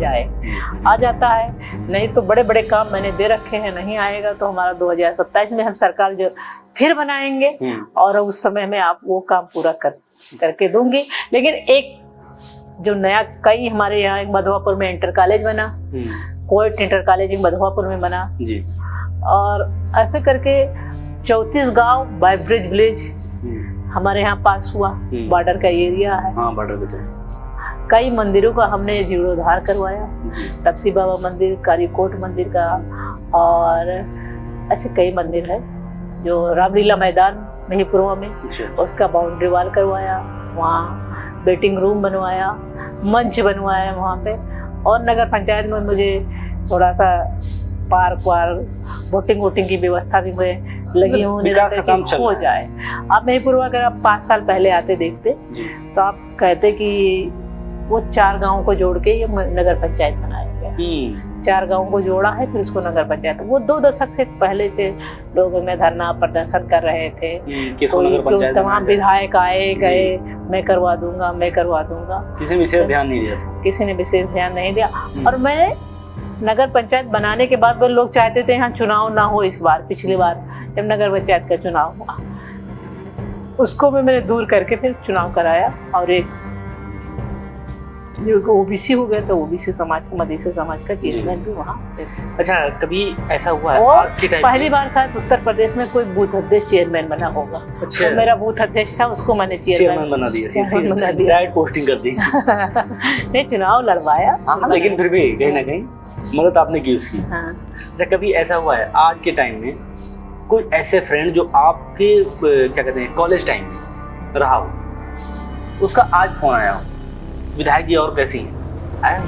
जाता है। नहीं तो बड़े बड़े काम मैंने दे रखे हैं, नहीं आएगा तो हमारा 2027 में हम सरकार जो फिर बनाएंगे, और उस समय में आप वो काम पूरा करके दूंगी। लेकिन एक जो नया कई हमारे यहाँ एक मधुआपुर में इंटर कॉलेज बना, कोएट इंटर कॉलेज एक मधुआपुर में बना जी। और ऐसे करके 34 गांव बाय ब्रिज विलेज हमारे यहाँ पास हुआ। बॉर्डर का एरिया है। हाँ, बॉर्डर पे तो कई मंदिरों का हमने जीर्णोद्धार करवाया, तपसी बाबा मंदिर, कारीकोट मंदिर का, और ऐसे कई मंदिर है। जो रामलीला मैदान महीपुरवा में, उसका बाउंड्री वॉल करवाया, वहाँ वेटिंग रूम बनवाया, मंच बनवाया वहाँ पे। और नगर पंचायत में मुझे थोड़ा सा पार्क वोटिंग की व्यवस्था भी मैं लगी हूँ हो जाए। आप महीपुरवा अगर आप 5 साल पहले आते देखते तो आप कहते कि वो 4 गाँव को जोड़ के ये नगर पंचायत बनाया गया। 4 गाँव को जोड़ा है, फिर उसको नगर पंचायत। वो 2 दशक से पहले से लोग में धरना प्रदर्शन कर रहे थे। तमाम विधायक आए गए, मैं करवा दूंगा। किसी ने विशेष ध्यान नहीं दिया था। किसी ने विशेष ध्यान नहीं दिया। और मैंने नगर पंचायत बनाने के बाद वो लोग चाहते थे यहाँ चुनाव ना हो। इस बार, पिछली बार जब नगर पंचायत का चुनाव हुआ, उसको मैंने दूर करके फिर चुनाव कराया, और एक ओबीसी हो गया तो ओबीसी समाज का, मधेसी समाज का चेयरमैन भी वहाँ। अच्छा, कभी ऐसा हुआ है आज के टाइम पहली बार शायद उत्तर प्रदेश में कोई बूथ अध्यक्ष चेयरमैन बना होगा। अच्छा। तो मेरा बूथ अध्यक्ष था, उसको मैंने चेयरमैन बना दिया। डायरेक्ट पोस्टिंग कर दी। नहीं, चुनाव लड़वाया। लेकिन फिर भी कहीं ना कहीं मदद आपने की उसकी। हाँ। अच्छा, कभी ऐसा हुआ है आज के टाइम में कोई ऐसे फ्रेंड जो आपके क्या कहते हैं कॉलेज टाइम में रहा हो, उसका आज फोन आया हो, विधायक जी और कैसी हैं, आया?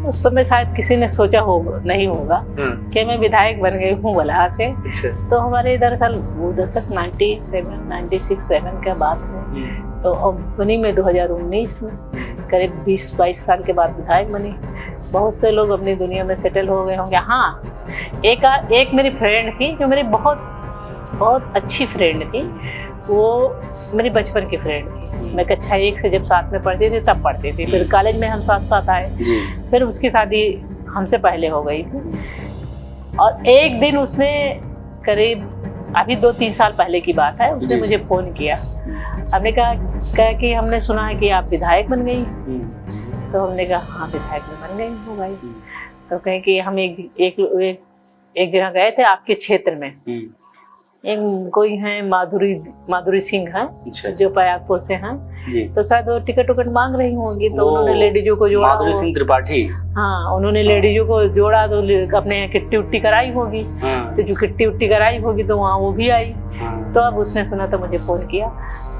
उस समय शायद किसी ने सोचा नहीं होगा कि मैं विधायक बन गई हूँ बलहा से। अच्छा। तो हमारे दरअसल वो दशक 96-97 का बात है। तो अब बनी में 2019 में करीब 20-22 साल के बाद विधायक बनी। बहुत से लोग अपनी दुनिया में सेटल हो गए होंगे। हाँ, एक मेरी फ्रेंड थी जो मेरी बहुत अच्छी फ्रेंड थी। वो मेरी बचपन की फ्रेंड थी। मैं कक्षा 1 से जब साथ में पढ़ती थी तब पढ़ती थी, फिर कॉलेज में हम साथ आए, फिर उसकी शादी हमसे पहले हो गई थी। और एक दिन उसने करीब अभी 2-3 साल पहले की बात है, उसने मुझे फ़ोन किया। हमने कहा कि हमने सुना है कि आप विधायक बन गई। तो हमने कहा हाँ, विधायक में बन गई हूँ भाई। तो कहें कि हम एक जगह गए थे आपके क्षेत्र में। एक कोई है माधुरी सिंह है, जो पयागपुर से हैं। तो शायद वो टिकट मांग रही होंगी, तो उन्होंने लेडीजों को जोड़ा। माधुरी सिंह त्रिपाठी। हाँ, उन्होंने लेडीजों को जोड़ा तो अपने किट्टी उट्टी कराई होगी। तो जो किट्टी उट्टी कराई होगी तो वहाँ वो भी आई। तो अब उसने सुना तो मुझे फोन किया,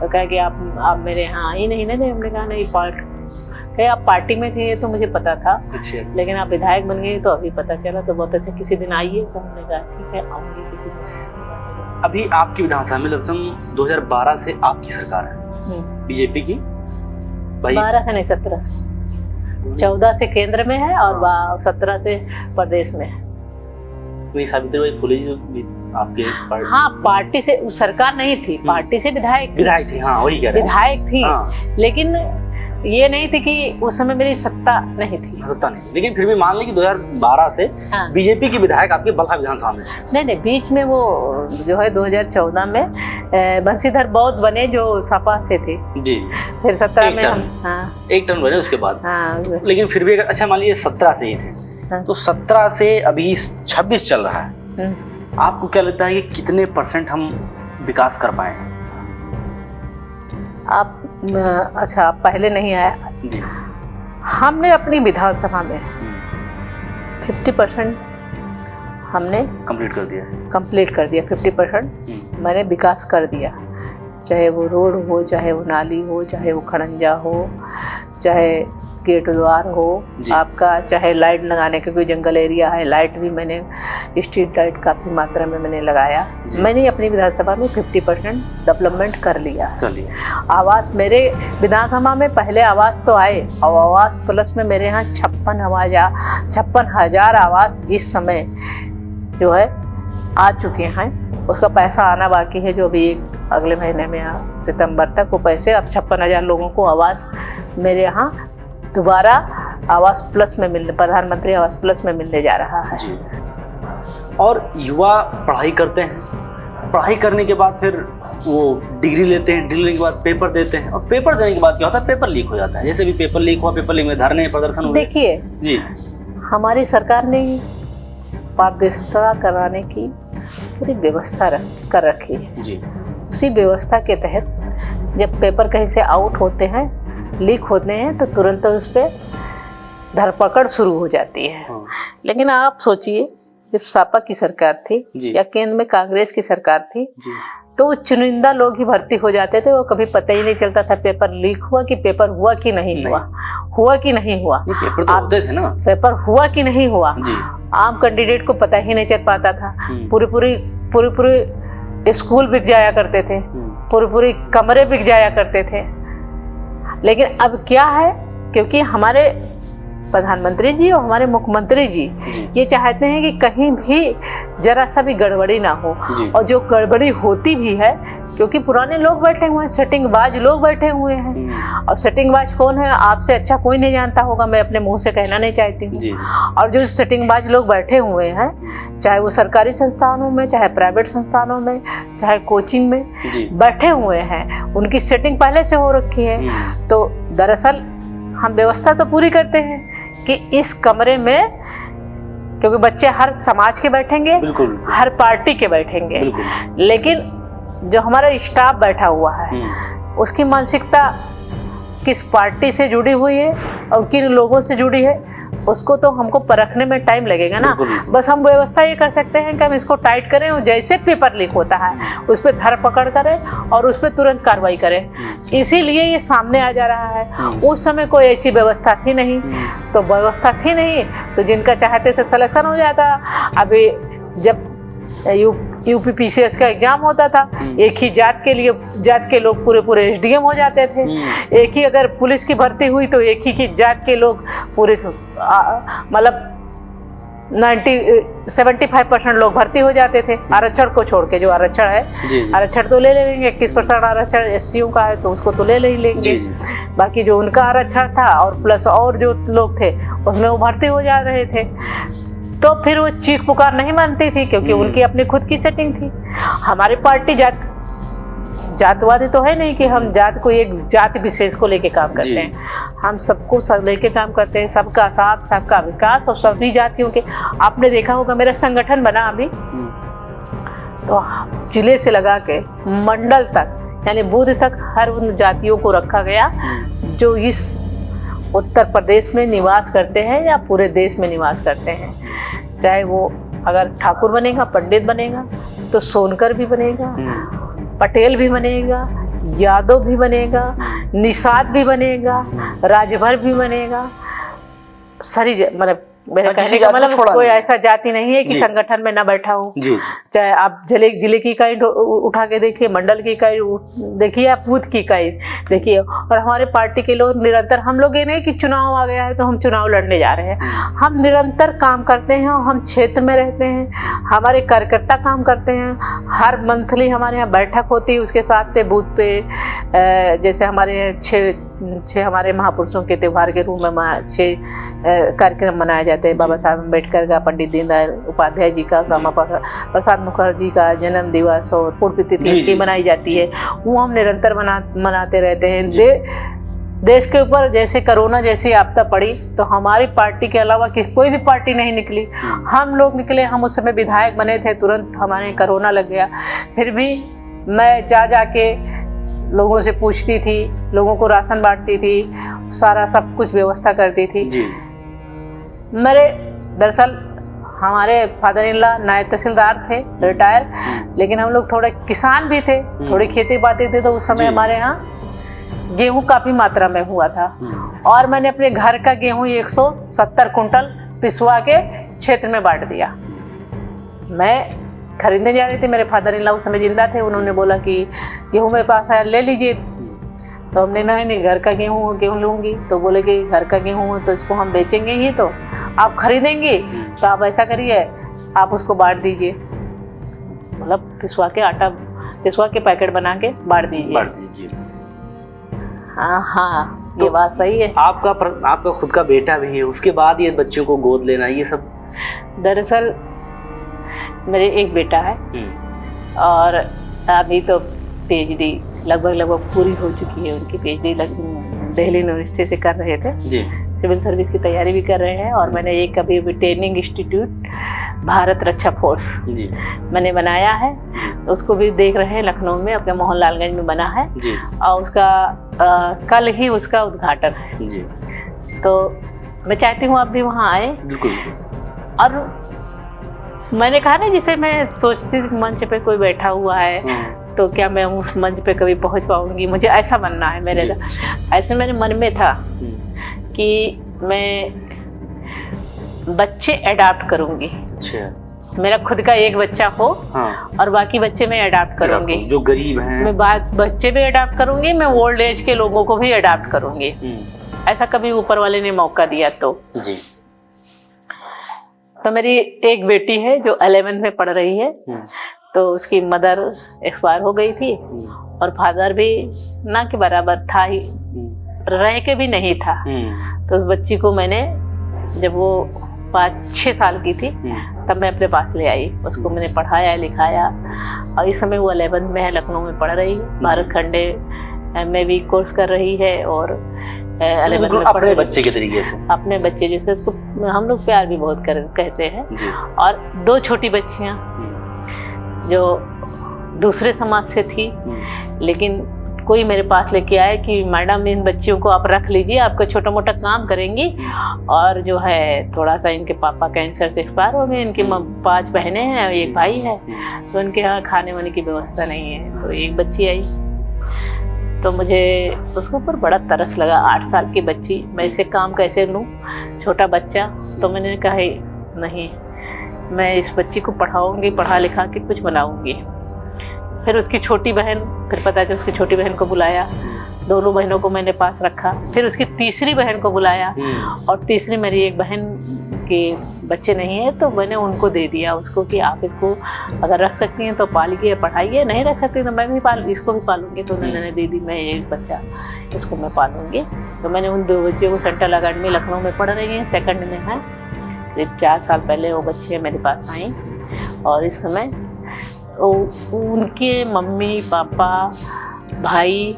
तो कहा कि आप मेरे यहाँ आई नहीं ना। हमने कहा नहीं, आप पार्टी में थे तो मुझे पता था। अच्छा। लेकिन आप विधायक बन गए तो अभी पता चला। तो बहुत अच्छा, किसी दिन आइए। तो हमने कहा ठीक है, आऊँगी किसी दिन। अभी आपकी विधानसभा में लगभग 2012 से आपकी सरकार है, बीजेपी की। 12 से नहीं, 17 से। 14 से केंद्र में है और 17 से प्रदेश में है। वही सावित्रीबाई फुले जी भी आपके पार्टी? हाँ, पार्टी से सरकार नहीं थी, पार्टी से विधायक थी। हाँ, वही कह रहे हैं, विधायक थी। हाँ। लेकिन ये नहीं थी कि उस समय मेरी सत्ता नहीं थी। लेकिन फिर भी मान लें कि 2012 से बीजेपी की विधायक आपके बलहा विधानसभा में थे। नहीं, बीच में वो जो है 2014 में बंशीधर बौद्ध बने, जो सपा से थे जी। फिर 17 में हम एक टर्म बने उसके बाद। लेकिन फिर भी अच्छा मान लीजिए 17 से ही थे, तो 17 से अभी 26 चल रहा है। आपको क्या लगता है कि कितने % हम विकास कर पाए? अच्छा, आप पहले नहीं आया जी। हमने अपनी विधानसभा में 50% हमने कंप्लीट कर दिया 50% मैंने विकास कर दिया, चाहे वो रोड हो, चाहे वो नाली हो, चाहे वो खड़ंजा हो, चाहे गेट द्वार हो आपका, चाहे लाइट लगाने का कोई जंगल एरिया है, लाइट भी मैंने स्ट्रीट लाइट काफ़ी मात्रा में मैंने लगाया। मैंने अपनी विधानसभा में 50% डेवलपमेंट कर लिया। आवास मेरे विधानसभा में पहले आवास तो आए, और आवास प्लस में मेरे यहाँ 56,000 आवास इस समय जो है आ चुके हैं। उसका पैसा आना बाकी है, जो अभी अगले महीने में सितंबर तक वो पैसे, अब 56,000 लोगों को आवास मेरे यहाँ दोबारा आवास प्लस में मिलने, प्रधानमंत्री आवास प्लस में मिलने जा रहा है जी। और युवा पढ़ाई करते हैं, पढ़ाई करने के बाद फिर वो डिग्री लेते हैं, डिग्री लेने के बाद पेपर देते हैं, और पेपर देने के बाद क्या होता है, पेपर लीक हो जाता है। जैसे भी पेपर लीक हुआ, पेपर लीक में धरने प्रदर्शन हुए। देखिए जी, हमारी सरकार ने पारदर्शिता कराने की पूरी व्यवस्था कर रखी है जी। उसी व्यवस्था के तहत जब पेपर कहीं से आउट होते हैं, लीक होते हैं, तो तुरंत उस पर धरपकड़ शुरू हो जाती है। लेकिन आप सोचिए, जब सपा की सरकार थी या केंद्र में कांग्रेस की सरकार थी, तो चुनिंदा लोग ही भर्ती हो जाते थे। वो कभी पता ही नहीं चलता था पेपर लीक हुआ कि पेपर हुआ कि नहीं हुआ कि नहीं हुआ। पेपर तो होते थे ना, पेपर हुआ कि नहीं हुआ आम कैंडिडेट को पता ही नहीं चल पाता था। पूरे स्कूल बिक जाया करते थे, पूरे कमरे बिक जाया करते थे। लेकिन अब क्या है, क्योंकि हमारे प्रधानमंत्री जी और हमारे मुख्यमंत्री जी ये चाहते हैं कि कहीं भी जरा सा भी गड़बड़ी ना हो, और जो गड़बड़ी होती भी है, क्योंकि पुराने लोग बैठे हुए हैं, सेटिंगबाज लोग बैठे हुए हैं। और सेटिंगबाज कौन है, आपसे अच्छा कोई नहीं जानता होगा, मैं अपने मुंह से कहना नहीं चाहती हूँ। और जो सेटिंगबाज लोग बैठे हुए हैं, चाहे वो सरकारी संस्थानों में, चाहे प्राइवेट संस्थानों में, चाहे कोचिंग में बैठे हुए हैं, उनकी सेटिंग पहले से हो रखी है। तो दरअसल हम व्यवस्था तो पूरी करते हैं कि इस कमरे में, क्योंकि बच्चे हर समाज के बैठेंगे, हर पार्टी के बैठेंगे, लेकिन जो हमारा स्टाफ बैठा हुआ है उसकी मानसिकता किस पार्टी से जुड़ी हुई है और किन लोगों से जुड़ी है, उसको तो हमको परखने में टाइम लगेगा ना। बस हम व्यवस्था ये कर सकते हैं कि हम इसको टाइट करें, और जैसे पेपर लीक होता है उस पर धरपकड़ करें और उस पर तुरंत कार्रवाई करें। इसीलिए ये सामने आ जा रहा है। उस समय कोई ऐसी व्यवस्था थी नहीं, तो व्यवस्था थी नहीं तो जिनका चाहते थे सिलेक्शन हो जाता। अभी जब यूपीपीसीएस का एग्जाम होता था, एक ही जात के लोग पूरे एसडीएम हो जाते थे। एक ही अगर पुलिस की भर्ती हुई तो एक ही की जात के लोग पूरे मतलब 75% लोग भर्ती हो जाते थे, आरक्षण को छोड़ के। जो आरक्षण है, आरक्षण तो ले लेंगे, 21% आरक्षण एससीओ का है तो उसको तो ले लेंगे। बाकी जो उनका आरक्षण था और प्लस और जो लोग थे उसमें वो भर्ती हो जा रहे थे। तो फिर वो चीख पुकार नहीं मानती थी, क्योंकि उनकी अपनी खुद की सेटिंग थी। हमारी पार्टी जातवादी तो है नहीं कि हम जात को, एक जाति विशेष को लेके काम करते हैं। हम सबको सब लेके काम करते हैं, सबका साथ, सबका विकास, और सभी जातियों के। आपने देखा होगा मेरा संगठन बना अभी, तो जिले से लगा के मंडल तक, यानी बूथ तक हर उन जातियों को रखा गया जो इस उत्तर प्रदेश में निवास करते हैं या पूरे देश में निवास करते हैं। चाहे वो अगर ठाकुर बनेगा, पंडित बनेगा, तो सोनकर भी बनेगा, पटेल भी बनेगा, यादव भी बनेगा, निषाद भी बनेगा, राजभर भी बनेगा। सारी मतलब मेरा कहने का मतलब कोई ऐसा जाति नहीं है कि संगठन में ना बैठा हो। चाहे आप जिले की इकाई उठा के देखिए, मंडल की इकाई देखिए, आप बूथ की इकाई देखिए। और हमारे पार्टी के लोग निरंतर, हम लोग ये नहीं कि चुनाव आ गया है तो हम चुनाव लड़ने जा रहे हैं। हम निरंतर काम करते हैं और हम क्षेत्र में रहते हैं, हमारे कार्यकर्ता काम करते हैं। हर मंथली हमारे यहाँ बैठक होती है, उसके साथ पे बूथ पे जैसे हमारे छः हमारे महापुरुषों के त्यौहार के रूप में 6 कार्यक्रम मनाए जाते हैं। बाबा साहब अम्बेडकर का, पंडित दीनदयाल उपाध्याय जी का, श्यामा प्रसाद मुखर्जी का जन्म दिवस और पुण्यतिथि की मनाई जाती है। वो हम निरंतर मनाते रहते हैं। देश के ऊपर जैसे कोरोना जैसी आपदा पड़ी तो हमारी पार्टी के अलावा कोई भी पार्टी नहीं निकली, हम लोग निकले। हम उस समय विधायक बने थे, तुरंत हमारे कोरोना लग गया। फिर भी मैं जा के लोगों से पूछती थी, लोगों को राशन बांटती थी, सारा सब कुछ व्यवस्था करती थी जी। मेरे दरअसल हमारे फादर इन लॉ नायब तहसीलदार थे, रिटायर, लेकिन हम लोग थोड़े किसान भी थे, थोड़ी खेती बाती थे, तो उस समय हमारे यहाँ गेहूं काफ़ी मात्रा में हुआ था और मैंने अपने घर का गेहूं 170 कुंटल पिसवा के क्षेत्र में बांट दिया। मैं खरीदने जा रही थी, मेरे फादर इन लॉ उस समय जिंदा थे, उन्होंने बोला कि गेहूं मेरे पास है, ले लीजिए। तो हमने नहीं घर का गेहूं लूँगी, तो बोले कि घर का गेहूं तो इसको हम बेचेंगे ही, तो आप खरीदेंगे तो आप ऐसा करिए, आप उसको बांट दीजिए, मतलब पिसवा के आटा पिसवा के पैकेट बना के बांट दीजिए। हाँ हाँ, ये बात सही है। आपका खुद का बेटा भी है, उसके बाद ये बच्चों को गोद लेना, ये सब? दरअसल मेरे एक बेटा है और अभी तो पीएचडी लगभग पूरी हो चुकी है उनकी। पीएचडी दिल्ली यूनिवर्सिटी से कर रहे थे जी। सिविल सर्विस की तैयारी भी कर रहे हैं और मैंने एक अभी ट्रेनिंग इंस्टीट्यूट भारत रक्षा फोर्स जी मैंने बनाया है, तो उसको भी देख रहे हैं, लखनऊ में अपने मोहनलालगंज में बना है जी। और उसका कल ही उसका उद्घाटन है जी। तो मैं चाहती हूँ आप भी वहाँ आए। बिल्कुल। और मैंने कहा ना, जिसे मैं सोचती थी मंच पे कोई बैठा हुआ है तो क्या मैं उस मंच पे कभी पहुंच पाऊंगी, मुझे ऐसा बनना है। ऐसे मेरे मन में था कि मैं बच्चे अडॉप्ट करूंगी। अच्छा। मेरा खुद का एक बच्चा हो और बाकी बच्चे मैं अडॉप्ट करूंगी, जो गरीब हैं मैं बच्चे भी अडॉप्ट करूंगी, मैं ओल्ड एज के लोगों को भी अडॉप्ट करूंगी। ऐसा कभी ऊपर वाले ने मौका दिया तो जी। तो मेरी एक बेटी है जो 11th में पढ़ रही है, तो उसकी मदर एक्सपायर हो गई थी और फादर भी ना के बराबर था ही, रह के भी नहीं था। तो उस बच्ची को मैंने जब वो 5-6 साल की थी तब मैं अपने पास ले आई, उसको मैंने पढ़ाया लिखाया और इस समय वो 11th में है, लखनऊ में पढ़ रही है, भारत खंडे में भी कोर्स कर रही है और 11th में अपने बच्चे के तरीके से, अपने बच्चे जैसे उसको हम लोग प्यार भी बहुत कहते हैं। और 2 छोटी बच्चियां जो दूसरे समाज से थी, लेकिन कोई मेरे पास लेके आए कि मैडम इन बच्चियों को आप रख लीजिए, आपका छोटा मोटा काम करेंगी, और जो है थोड़ा सा इनके पापा कैंसर से एक्सपायर हो गए, इनकी 5 बहनें हैं, एक भाई है, तो उनके यहाँ खाने वाने की व्यवस्था नहीं है। तो एक बच्ची आई तो मुझे उसके ऊपर बड़ा तरस लगा, 8 साल की बच्ची, मैं इसे काम कैसे लूँ, छोटा बच्चा। तो मैंने कहा नहीं, मैं इस बच्ची को पढ़ाऊँगी, पढ़ा लिखा के कुछ बनाऊँगी। फिर उसकी छोटी बहन, फिर पता चला उसकी छोटी बहन को बुलाया, दोनों बहनों को मैंने पास रखा। फिर उसकी तीसरी बहन को बुलाया और तीसरी मेरी एक बहन के बच्चे नहीं है तो मैंने उनको दे दिया उसको कि आप इसको अगर रख सकती हैं तो पालिए, पढ़ाइए, नहीं रख सकती तो मैं भी इसको भी पालूंगी। तो उन्होंने दे दी, मैं एक बच्चा इसको मैं पालूंगी। तो मैंने उन 2 बच्चियों को सेंट्रल अकेडमी लखनऊ में पढ़ रही हैं, 2nd में है। करीब 4 साल पहले वो बच्चे मेरे पास आई और इस समय उनके मम्मी पापा भाई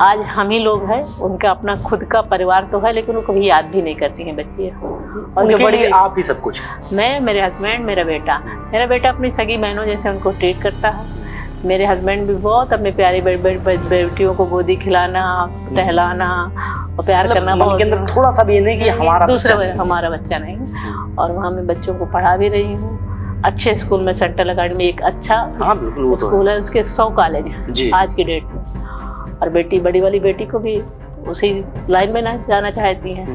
आज हम ही लोग हैं। उनका अपना खुद का परिवार तो है, लेकिन वो कभी याद भी नहीं करती हैं बच्ची। और जो बड़ी आप ही सब कुछ, मैं, मेरे हस्बैंड, मेरा बेटा अपनी सगी बहनों जैसे उनको ट्रीट करता है। मेरे हस्बैंड भी बहुत अपने प्यारी बेटियों को गोदी खिलाना, टहलाना और प्यार करना बहुत। के अंदर थोड़ा सा भी नहीं कि हमारा बच्चा नहीं। और वहाँ मैं बच्चों को पढ़ा भी रही हूँ अच्छे स्कूल में। सेंट्रल अकेडमी एक अच्छा स्कूल है, उसके 100 कॉलेज हैं आज की डेट में। और बेटी, बड़ी वाली बेटी को भी उसी लाइन में ना जाना चाहती हैं,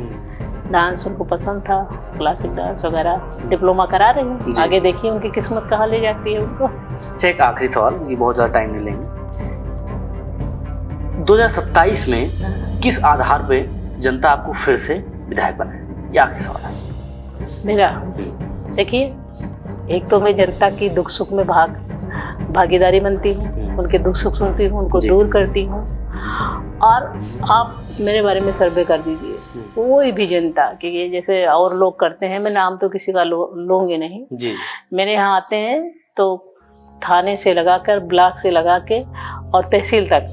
डांस उनको पसंद था, क्लासिक डांस वगैरह, डिप्लोमा करा रही हूँ। आगे देखिए उनकी किस्मत कहाँ ले जाती है उनको। एक आखिरी सवाल, ये बहुत ज़्यादा टाइम नहीं लेंगे। 2027 में किस आधार पे जनता आपको फिर से विधायक बनाए, ये आखिरी सवाल है मेरा। देखिए, एक तो मैं जनता की दुख सुख में भागीदारी बनती हूँ, उनके दुख सुख सुनती हूँ, उनको दूर करती हूँ। और आप मेरे बारे में सर्वे कर दीजिए, कोई भी जनता कि ये जैसे और लोग करते हैं, मैं नाम तो किसी का लूँगी नहीं जी। मेरे यहाँ आते हैं तो थाने से लगा कर, ब्लॉक से लगा के और तहसील तक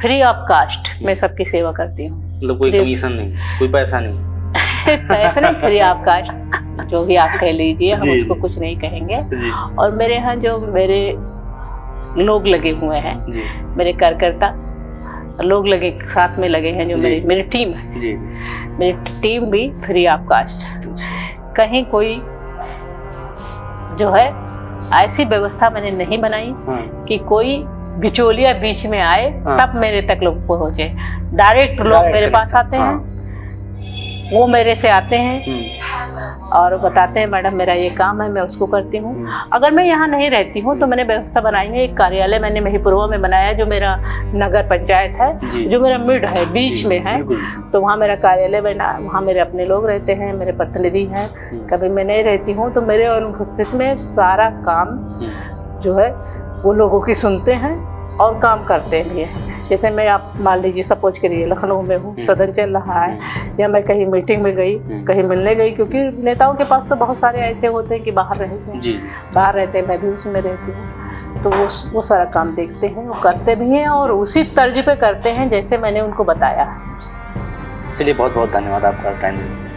फ्री ऑफ कास्ट मैं सबकी सेवा करती हूँ। मतलब कोई कमीशन नहीं, कोई पैसा नहीं पैसा नहीं, फ्री ऑफ कास्ट, जो भी आप कह लीजिए, हम उसको कुछ नहीं कहेंगे। और मेरे यहाँ जो मेरे लोग लगे हुए हैं, जी मेरे कार्यकर्ता लोग लगे साथ में लगे हैं, जो जी। मेरी टीम है। जी मेरी टीम भी फ्री ऑफ कास्ट। कहीं कोई जो है ऐसी व्यवस्था मैंने नहीं बनाई हाँ, कि कोई बिचौलिया बीच में आए हाँ। तब मेरे तक लोग पहुंचे। डायरेक्ट लोग मेरे पास आते हैं, वो मेरे से आते हैं और बताते हैं मैडम मेरा ये काम है, मैं उसको करती हूँ। अगर मैं यहाँ नहीं रहती हूँ तो मैंने व्यवस्था बनाई है, एक कार्यालय मैंने महिपुरवा में बनाया जो मेरा नगर पंचायत जी। है, जो मेरा मिड है, बीच जी, में है। बिल्कुल। तो वहाँ मेरा कार्यालय बना, वहाँ मेरे अपने लोग रहते हैं, मेरे प्रतिनिधि हैं। कभी मैं नहीं रहती हूँ तो मेरे अनुपस्थिति में सारा काम जो है वो लोगों की सुनते हैं और काम करते भी हैं। जैसे मैं आप मान लीजिए सपोज करिए लखनऊ में हूँ, सदन चल रहा है, या मैं कहीं मीटिंग में गई, कहीं मिलने गई, क्योंकि नेताओं के पास तो बहुत सारे ऐसे होते हैं कि बाहर रहते हैं, जी बाहर रहते हैं, मैं भी उसमें रहती हूँ। तो वो सारा काम देखते हैं, वो करते भी हैं और उसी तर्ज पे करते हैं जैसे मैंने उनको बताया है। चलिए बहुत बहुत धन्यवाद आपका टाइम देने के लिए।